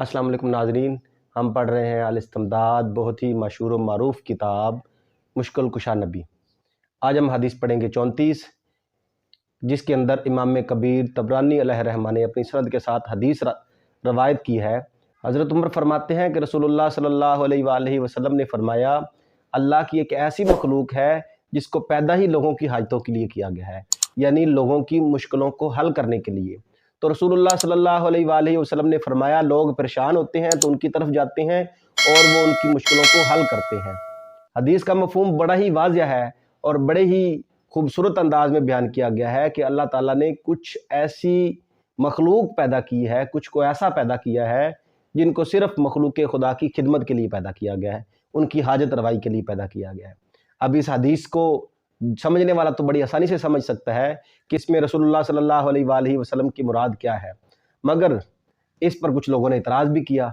अस्सलाम वालेकुम नाज़रीन, हम पढ़ रहे हैं अल-इस्तिमदाद, बहुत ही मशहूर व मारूफ किताब मुश्किल कुशा नबी। आज हम हदीस पढ़ेंगे 34, जिसके अंदर इमाम कबीर तबरानी अलैहिर्रहमा ने अपनी सनद के साथ हदीस रवायत की है। हज़रत उमर फरमाते हैं कि रसूलुल्लाह सल्लल्लाहु अलैहि वसल्लम ने फरमाया, अल्लाह की एक ऐसी मखलूक है जिसको पैदा ही लोगों की हाजतों के लिए किया गया है, यानी लोगों की मुश्किलों को हल करने के लिए। तो रसूलुल्लाह सल्लल्लाहु अलैहि वसल्लम ने फरमाया, लोग परेशान होते हैं तो उनकी तरफ जाते हैं और वो उनकी मुश्किलों को हल करते हैं। हदीस का मफहूम बड़ा ही वाज़िह है और बड़े ही खूबसूरत अंदाज में बयान किया गया है कि अल्लाह ताला ने कुछ ऐसी मखलूक पैदा की है, कुछ को ऐसा पैदा किया है जिनको सिर्फ मखलूक खुदा की खिदमत के लिए पैदा किया गया है, उनकी हाजत रवाई के लिए पैदा किया गया है। अब इस हदीस को समझने वाला तो बड़ी आसानी से समझ सकता है कि इसमें रसूलुल्लाह सल्लल्लाहु अलैहि वसल्लम की मुराद क्या है, मगर इस पर कुछ लोगों ने इतराज़ भी किया।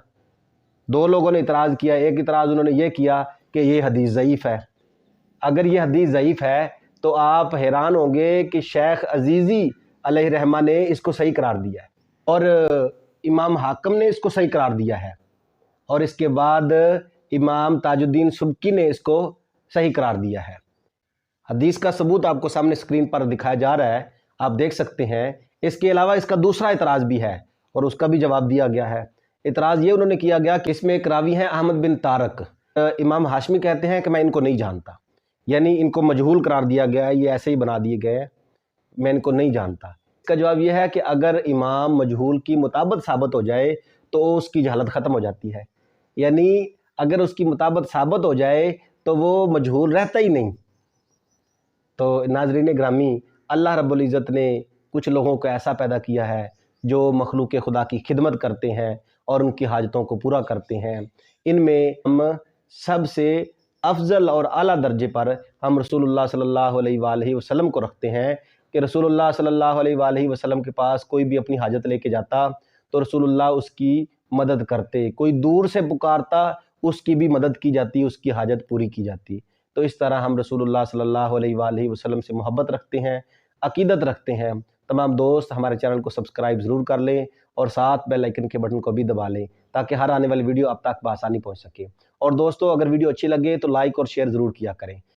दो लोगों ने इतराज़ किया। एक इतराज़ उन्होंने ये किया कि ये हदीस ज़ईफ़ है। अगर ये हदीस ज़ईफ़ है तो आप हैरान होंगे कि शेख अजीज़ी अलैहिर्रहमा ने इसको सही करार दिया है और इमाम हाकिम ने इसको सही करार दिया है और इसके बाद इमाम ताजुद्दीन सुब्की ने इसको सही करार दिया है। हदीस का सबूत आपको सामने स्क्रीन पर दिखाया जा रहा है, आप देख सकते हैं। इसके अलावा इसका दूसरा इतराज़ भी है और उसका भी जवाब दिया गया है। इतराज़ ये उन्होंने किया गया कि इसमें एक रावी हैं अहमद बिन तारक। इमाम हाशमी कहते हैं कि मैं इनको नहीं जानता, यानी इनको मजहूल करार दिया गया है, ये ऐसे ही बना दिए गए हैं, मैं इनको नहीं जानता। इसका जवाब यह है कि अगर इमाम मजहूल की मुताबत साबित हो जाए तो उसकी जहालत ख़त्म हो जाती है, यानी अगर उसकी मुताबत साबित हो जाए तो वो मजहूल रहता ही नहीं। तो नाज़रीन ग्रामी, अल्लाह रब्बुल इज़्ज़त ने कुछ लोगों को ऐसा पैदा किया है जो मखलूक खुदा की खिदमत करते हैं और उनकी हाजतों को पूरा करते हैं। इनमें हम सबसे अफजल और आला दर्जे पर हम रसूलुल्लाह सल्लल्लाहु अलैहि वसल्लम को रखते हैं कि रसूलुल्लाह सल्लल्लाहु अलैहि वसल्लम के पास कोई भी अपनी हाजत लेके जाता तो रसूलुल्लाह उसकी मदद करते, कोई दूर से पुकारता उसकी भी मदद की जाती, उसकी हाजत पूरी की जाती। तो इस तरह हम रसूलुल्लाह सल्लल्लाहु अलैहि वसल्लम से मोहब्बत रखते हैं, अकीदत रखते हैं। तमाम दोस्त हमारे चैनल को सब्सक्राइब ज़रूर कर लें और साथ बेल आइकन के बटन को भी दबा लें ताकि हर आने वाली वीडियो आप तक बआसानी पहुंच सके। और दोस्तों, अगर वीडियो अच्छी लगे तो लाइक और शेयर ज़रूर किया करें।